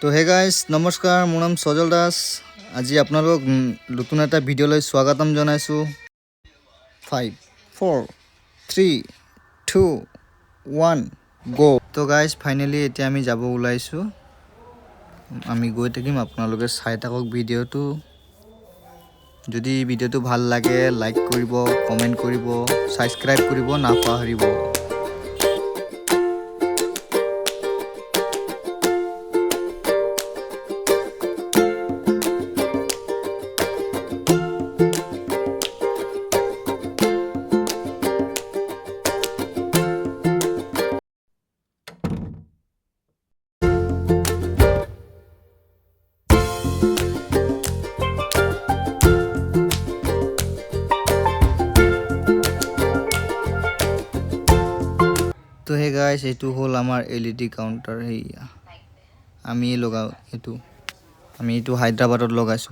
তো hey guys নমস্কাৰ, মোৰ নাম সজল দাস। আজি আপোনালোকক নতুন এটা ভিডিঅ'লৈ স্বাগতম জনাইছোঁ। 5 4 3 2 1 গো। তো গাইজ ফাইনেলি এতিয়া আমি যাব ওলাইছোঁ। আমি গৈ থাকিম, আপোনালোকে চাই থাকক ভিডিঅ'টো। যদি ভিডিঅ'টো ভাল লাগে লাইক কৰিব, কমেণ্ট কৰিব, ছাবস্ক্ৰাইব কৰিব নাপাহৰিব। তো হে গাইজ এইটো হ'ল আমাৰ LED কাউণ্টাৰ। সেয়া আমি লগাওঁ এইটো হায়দৰাবাদত লগাইছোঁ।